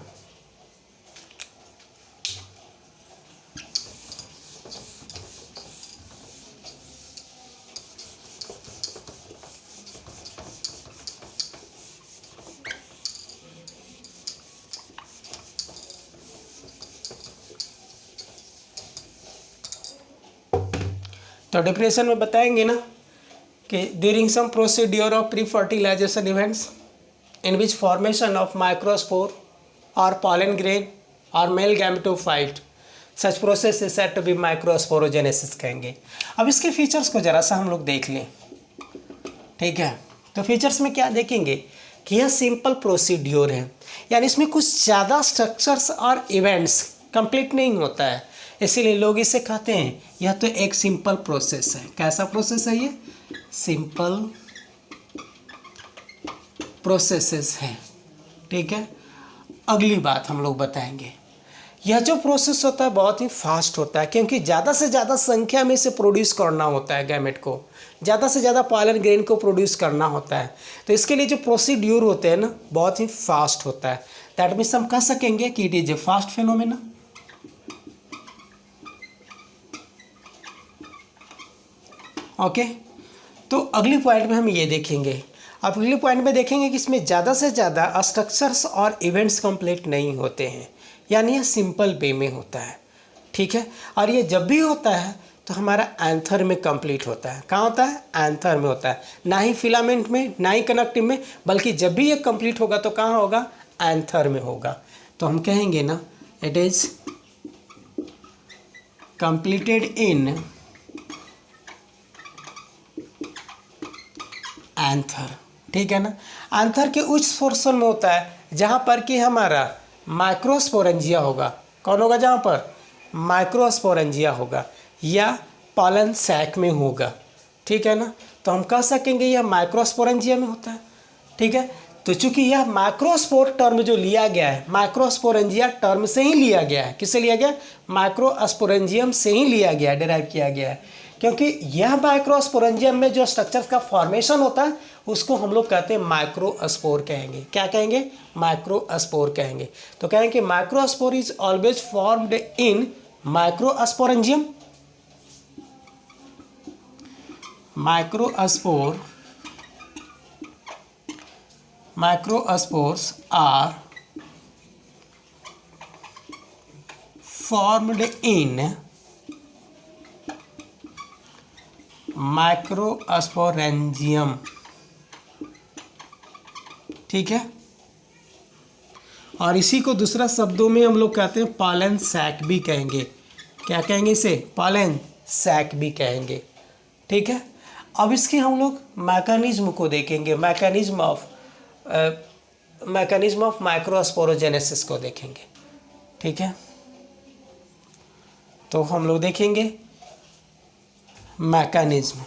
तो डेफिनेशन में बताएंगे ना कि during some procedure of pre fertilisation events in which formation of microspore और पॉलन ग्रेन और male gametophyte, such process is said to be microsporogenesis कहेंगे। अब इसके फीचर्स को जरा सा हम लोग देख लें, ठीक है। तो फीचर्स में क्या देखेंगे कि यह सिंपल प्रोसीड्यूर है, यानी इसमें कुछ ज़्यादा स्ट्रक्चर्स और इवेंट्स कंप्लीट नहीं होता है, इसीलिए लोग इसे कहते हैं यह तो एक सिंपल प्रोसेस है। कैसा प्रोसेस है ये? सिंपल प्रोसेसेस हैं। ठीक है, अगली बात हम लोग बताएंगे, यह जो प्रोसेस होता है बहुत ही फास्ट होता है, क्योंकि ज़्यादा से ज़्यादा संख्या में इसे प्रोड्यूस करना होता है, गैमेट को ज़्यादा से ज़्यादा पॉलन ग्रेन को प्रोड्यूस करना होता है। तो इसके लिए जो प्रोसीड्यूर होते हैं ना बहुत ही फास्ट होता है। दैट मीन्स हम कह सकेंगे कि it is a fast phenomena. Okay, तो अगली पॉइंट में हम ये देखेंगे, अब अगले पॉइंट में देखेंगे कि इसमें ज़्यादा से ज़्यादा स्ट्रक्चर्स और इवेंट्स कंप्लीट नहीं होते हैं, यानी ये सिंपल वे में होता है। ठीक है, और ये जब भी होता है तो हमारा एंथर में कंप्लीट होता है। कहाँ होता है? एंथर में होता है, ना ही फिलामेंट में ना ही कनेक्टिव में, बल्कि जब भी ये कंप्लीट होगा तो कहाँ होगा? एंथर में होगा। तो हम कहेंगे ना it is completed in anther. ठीक है ना, एंथर के उच्च पोर्शन में होता है जहाँ पर कि हमारा माइक्रोस्पोरेंजिया होगा। कौन होगा? जहाँ पर माइक्रोस्पोरेंजिया होगा या पॉलन सैक में होगा। ठीक है ना, तो हम कह सकेंगे यह माइक्रोस्पोरेंजिया में होता है। ठीक है, तो चूंकि यह माइक्रोस्पोर टर्म जो लिया गया है, माइक्रोस्पोरेंजिया टर्म से ही लिया गया है। किससे लिया गया? माइक्रोस्पोरेंजियम से ही लिया गया है, डिराइव किया गया है, क्योंकि यह माइक्रोस्पोरेंजियम में जो स्ट्रक्चर्स का फॉर्मेशन होता है उसको हम लोग कहते हैं माइक्रोस्पोर कहेंगे। क्या कहेंगे? माइक्रोस्पोर कहेंगे। तो कहेंगे microspore is always formed in microsporangium. Microspores are formed in microsporangium. ठीक है, और इसी को दूसरा शब्दों में हम लोग कहते हैं पॉलन सैक भी कहेंगे। क्या कहेंगे इसे? पॉलन सैक भी कहेंगे। ठीक है, अब इसके हम लोग मैकेनिज्म को देखेंगे, मैकेनिज्म ऑफ माइक्रोस्पोरोजेनेसिस को देखेंगे। ठीक है, तो हम लोग देखेंगे मैकेनिज्म।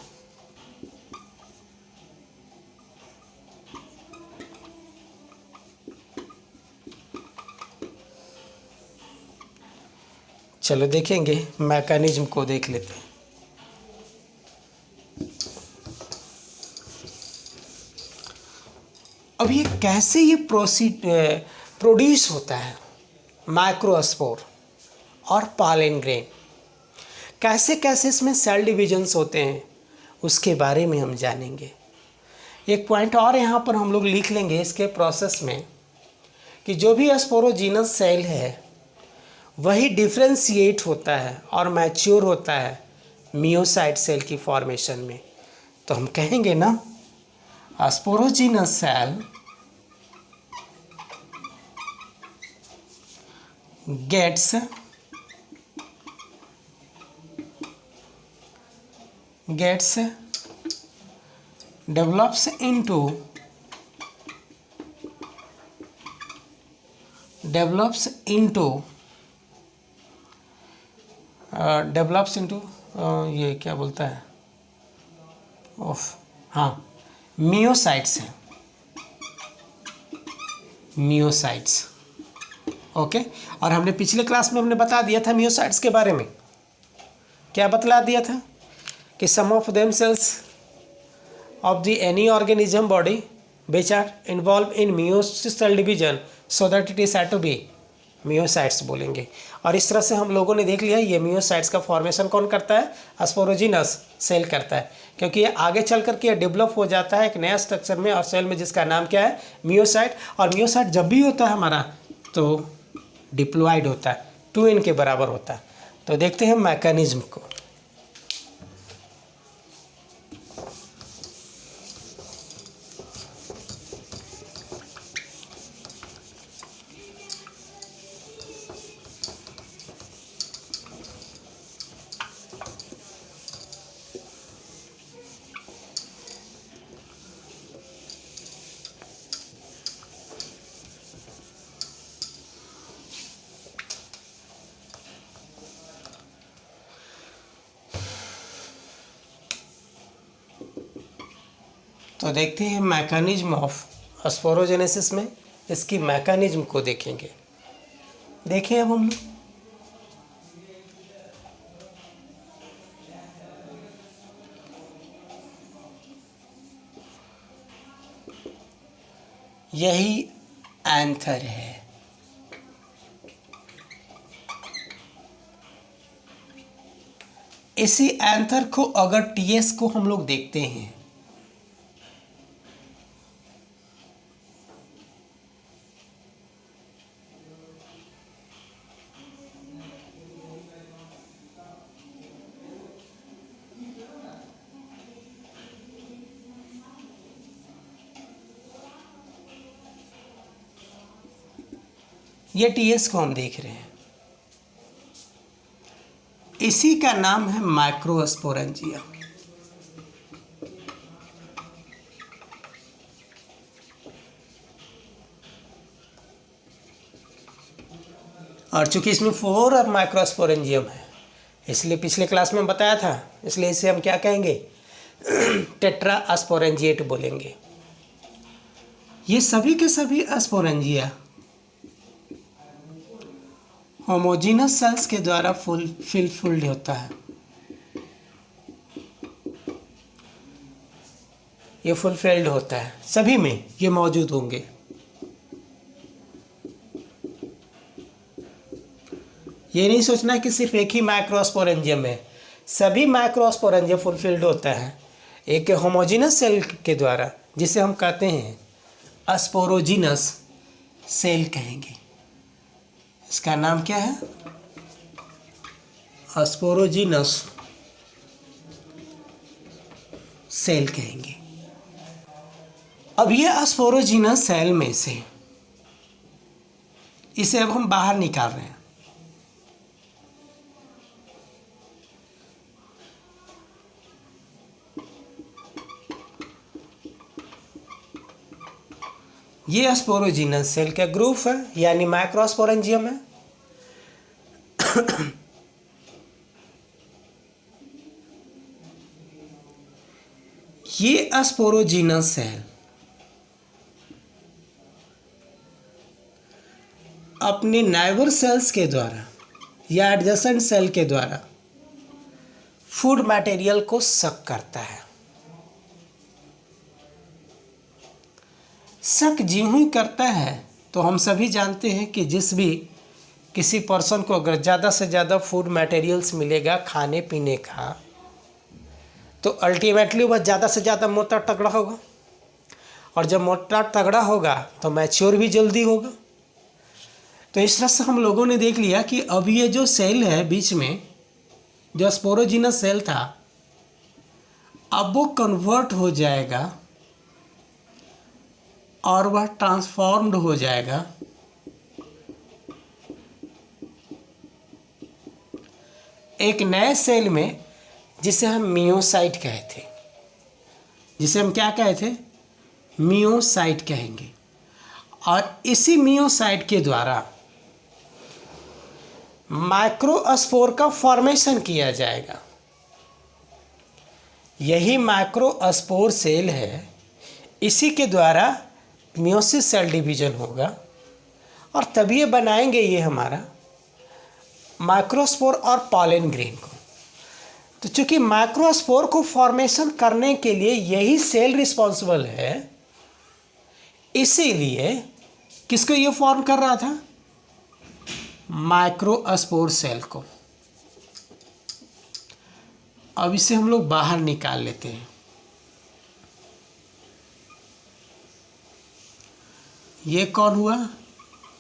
चलो देखेंगे, मैकेनिज्म को देख लेते हैं। अब ये कैसे ये प्रोड्यूस होता है, माइक्रोस्पोर और पॉलन ग्रेन, कैसे कैसे इसमें सेल डिविजन्स होते हैं उसके बारे में हम जानेंगे। एक पॉइंट और यहाँ पर हम लोग लिख लेंगे इसके प्रोसेस में कि जो भी स्पोरोजीनस सेल है वही डिफ्रेंशिएट होता है और मैच्योर होता है मियोसाइट सेल की फॉर्मेशन में। तो हम कहेंगे ना sporogenous cell gets develops into ये क्या बोलता है? हाँ, मियोसाइट्स है, मियोसाइट्स। ओके, और हमने पिछले क्लास में हमने बता दिया था मियोसाइट्स के बारे में। क्या बतला दिया था? कि some of them cells of the any organism body which are involve in meiosis cell division so that it is said to be meiocytes बोलेंगे। और इस तरह से हम लोगों ने देख लिया ये मियोसाइट्स का फॉर्मेशन कौन करता है? स्पोरोजीनस सेल करता है, क्योंकि ये आगे चल करके डेवलप हो जाता है एक नया स्ट्रक्चर में और सेल में, जिसका नाम क्या है? मियोसाइट। और मियोसाइट जब भी होता है हमारा तो डिप्लॉयड होता है, 2n के बराबर होता है। तो देखते हैं मैकेनिज्म को। तो देखते हैं मैकेनिज्म ऑफ स्पोरोजेनेसिस में इसकी मैकेनिज्म को देखेंगे। देखें अब हम लोग यही एंथर है। इसी एंथर को अगर टीएस को हम लोग देखते हैं, ये टीएस को हम देख रहे हैं, इसी का नाम है माइक्रोस्पोरेंजियम। और चूंकि इसमें 4 माइक्रोस्पोरेंजियम है, इसलिए पिछले क्लास में बताया था, इसलिए इसे हम क्या कहेंगे, टेट्रा स्पोरेंजिएट बोलेंगे। ये सभी के सभी स्पोरेंजिया होमोजीनस सेल्स के द्वारा फुलफिल्ड होता है। ये फुलफिल्ड होता है, सभी में ये मौजूद होंगे। ये नहीं सोचना कि सिर्फ एक ही माइक्रोस्पोरेंजियम है, सभी माइक्रोस्पोरेंजियम फुलफिल्ड होता है एक होमोजीनस सेल के द्वारा, जिसे हम कहते हैं स्पोरोजीनस सेल कहेंगे। इसका नाम क्या है, स्पोरोजीनस सेल कहेंगे। अब ये स्पोरोजीनस सेल में से इसे अब हम बाहर निकाल रहे हैं। ये स्पोरोजीनस सेल का ग्रुप है, यानी माइक्रोस्पोरेंजियम है। ये स्पोरोजीनस सेल अपने नाइबर सेल्स के द्वारा या एडजेसेंट सेल के द्वारा फूड मटेरियल को सक करता है। शक ज्यों ही करता है तो हम सभी जानते हैं कि किसी पर्सन को अगर ज़्यादा से ज़्यादा फूड मटेरियल्स मिलेगा खाने पीने का, तो अल्टीमेटली वह ज़्यादा से ज़्यादा मोटा तगड़ा होगा, और जब मोटा तगड़ा होगा तो मैच्योर भी जल्दी होगा। तो इस तरह से हम लोगों ने देख लिया कि अब ये जो सेल है बीच में, जो स्पोरोजीनस सेल था, अब वो कन्वर्ट हो जाएगा और वह ट्रांसफॉर्म्ड हो जाएगा एक नए सेल में, जिसे हम मियोसाइट कहे थे। जिसे हम क्या कहे थे, मियोसाइट कहेंगे। और इसी मियोसाइट के द्वारा माइक्रोस्पोर का फॉर्मेशन किया जाएगा। यही माइक्रोस्पोर सेल है, इसी के द्वारा मियोसिस सेल डिवीजन होगा, और तभी ये बनाएंगे ये हमारा माइक्रोस्पोर और पॉलन ग्रेन को। तो चूंकि माइक्रोस्पोर को फॉर्मेशन करने के लिए यही सेल रिस्पॉन्सिबल है, इसीलिए किसको ये फॉर्म कर रहा था, माइक्रोस्पोर सेल को। अब इसे हम लोग बाहर निकाल लेते हैं। ये कौन हुआ,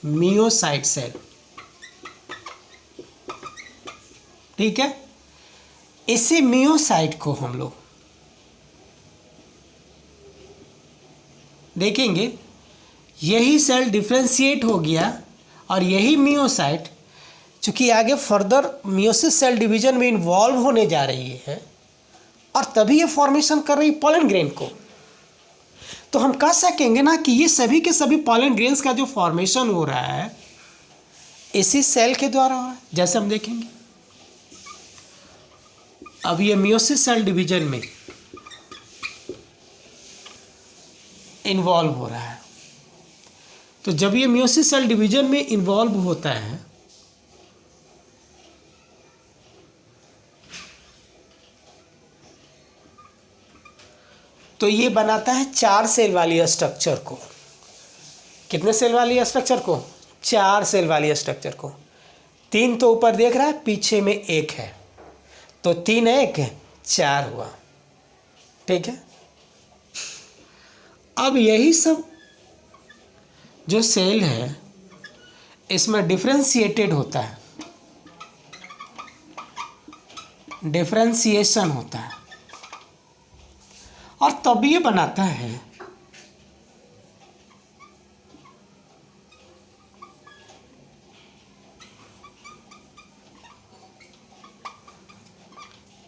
मियोसाइट सेल। ठीक है, इसी मियोसाइट को हम लोग देखेंगे, यही सेल डिफ्रेंशिएट हो गया, और यही मियोसाइट चूंकि आगे फर्दर मियोसिस सेल डिवीजन में इन्वॉल्व होने जा रही है, और तभी ये फॉर्मेशन कर रही पॉलन ग्रेन को। तो हम कह सकेंगे ना कि ये सभी के सभी पॉलन ग्रेन्स का जो फॉर्मेशन हो रहा है इसी सेल के द्वारा हो रहा है। जैसे हम देखेंगे, अब ये मियोसिस सेल डिवीजन में इन्वॉल्व हो रहा है, तो जब ये मियोसिस सेल डिवीजन में इन्वॉल्व होता है तो ये बनाता है 4 सेल वाली स्ट्रक्चर को। कितने सेल वाली स्ट्रक्चर को? 4 सेल वाली स्ट्रक्चर को। 3 तो ऊपर देख रहा है, पीछे में 1 है, तो 3 है 1 है 4 हुआ। ठीक है, अब यही सब जो सेल है इसमें डिफरेंशिएटेड होता है, डिफरेंशिएशन होता है, और तब ये बनाता है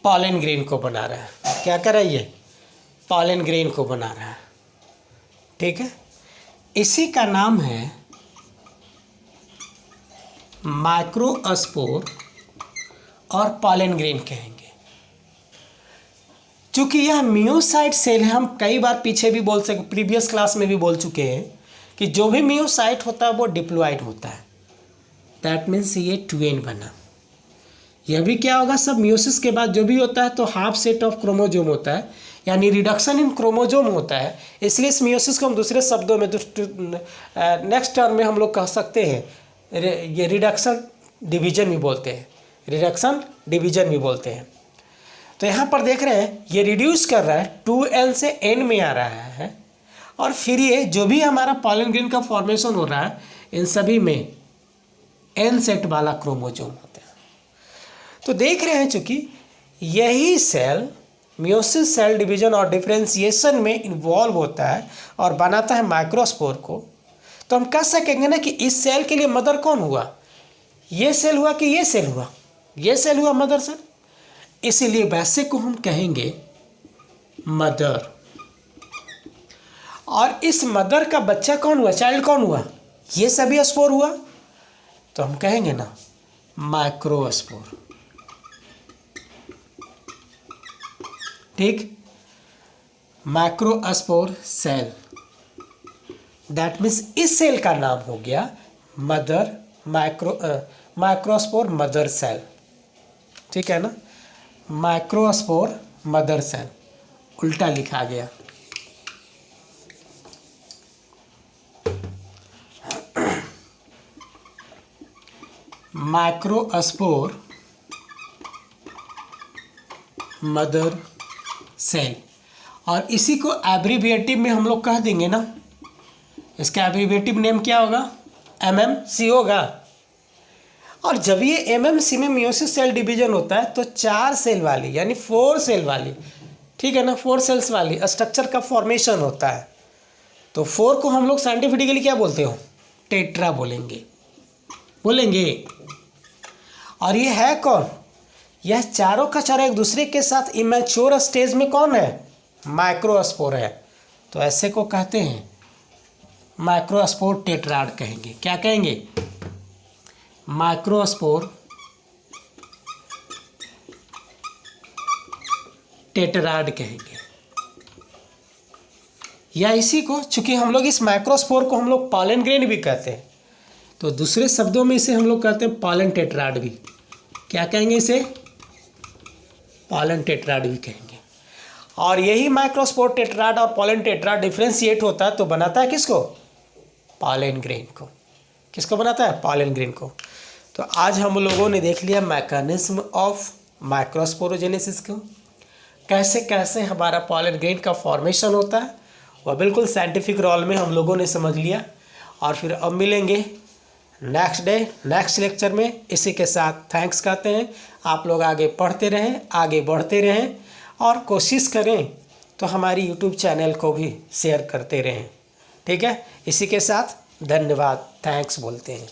पॉलन ग्रेन को बना रहा है। क्या कर रहा है ये? पॉलन ग्रेन को बना रहा है। ठीक है, इसी का नाम है माइक्रोस्पोर और पॉलन ग्रेन कहेंगे। चूंकि यह मियोसाइट सेल है, हम कई बार पीछे भी बोल सके, प्रीवियस क्लास में भी बोल चुके हैं कि जो भी मियोसाइट होता है वो डिप्लॉइड होता है। दैट मीन्स ये ट्वेन बना। यह भी क्या होगा, सब मियोसिस के बाद जो भी होता है तो हाफ सेट ऑफ क्रोमोजोम होता है, यानी रिडक्शन इन क्रोमोजोम होता है। इसलिए इस मियोसिस को हम दूसरे शब्दों में नेक्स्ट टर्म में हम लोग कह सकते हैं ये रिडक्शन डिवीजन भी बोलते हैं, रिडक्शन डिवीजन भी बोलते हैं। तो यहाँ पर देख रहे हैं ये रिड्यूस कर रहा है, 2n से n में आ रहा है, और फिर ये जो भी हमारा पॉलन ग्रेन का फॉर्मेशन हो रहा है इन सभी में n सेट वाला क्रोमोजोम होता है। तो देख रहे हैं चूँकि यही सेल मियोसिस सेल डिवीजन और डिफरेंशिएशन में इन्वॉल्व होता है और बनाता है माइक्रोस्पोर को, तो हम कह सकेंगे ना कि इस सेल के लिए मदर कौन हुआ? ये सेल हुआ कि ये सेल हुआ? ये सेल हुआ मदर सेल। इसीलिए वैसे को हम कहेंगे मदर। और इस मदर का बच्चा कौन हुआ? चाइल्ड कौन हुआ? ये सभी स्पोर हुआ, तो हम कहेंगे ना माइक्रोस्पोर। ठीक, माइक्रोस्पोर सेल। दैट मीन्स इस सेल का नाम हो गया मदर, माइक्रोस्पोर मदर सेल। ठीक है ना, माइक्रोस्पोर मदर सेल, उल्टा लिखा गया। माइक्रोस्पोर मदर सेल, और इसी को एब्रीविएटिव में हम लोग कह देंगे ना, इसका एब्रीविएटिव नेम क्या होगा? MMC होगा। और जब ये MMC में मियोसिस सेल डिवीजन होता है तो 4 सेल वाली यानी 4 सेल वाली, ठीक है ना, 4 सेल्स वाली स्ट्रक्चर का फॉर्मेशन होता है। तो 4 को हम लोग साइंटिफिकली क्या बोलते हो? टेट्रा बोलेंगे। और ये है कौन? यह चारों का चारों एक दूसरे के साथ इमेच्योर स्टेज में कौन है? माइक्रोस्पोर है। तो ऐसे को कहते हैं माइक्रोस्पोर टेट्राड कहेंगे। क्या कहेंगे? माइक्रोस्पोर टेट्राड कहेंगे। या इसी को, चूंकि हम लोग इस माइक्रोस्पोर को हम लोग पॉलन ग्रेन भी कहते हैं, तो दूसरे शब्दों में इसे हम लोग कहते हैं पॉलन टेट्राड भी। क्या कहेंगे इसे? पॉलन टेट्राड भी कहेंगे। और यही माइक्रोस्पोर टेट्राड और पॉलन टेट्राड डिफ्रेंशिएट होता है तो बनाता है किसको? पॉलन ग्रेन को। किसको बनाता है? पॉलन ग्रेन को। तो आज हम लोगों ने देख लिया मैकेनिज्म ऑफ माइक्रोस्पोरोजेनेसिस को, कैसे कैसे हमारा पॉलन ग्रेन का फॉर्मेशन होता है, वह बिल्कुल साइंटिफिक रोल में हम लोगों ने समझ लिया। और फिर अब मिलेंगे नेक्स्ट डे नेक्स्ट लेक्चर में। इसी के साथ थैंक्स कहते हैं। आप लोग आगे पढ़ते रहें, आगे बढ़ते रहें, और कोशिश करें तो हमारी यूट्यूब चैनल को भी शेयर करते रहें। ठीक है, इसी के साथ धन्यवाद, थैंक्स बोलते हैं।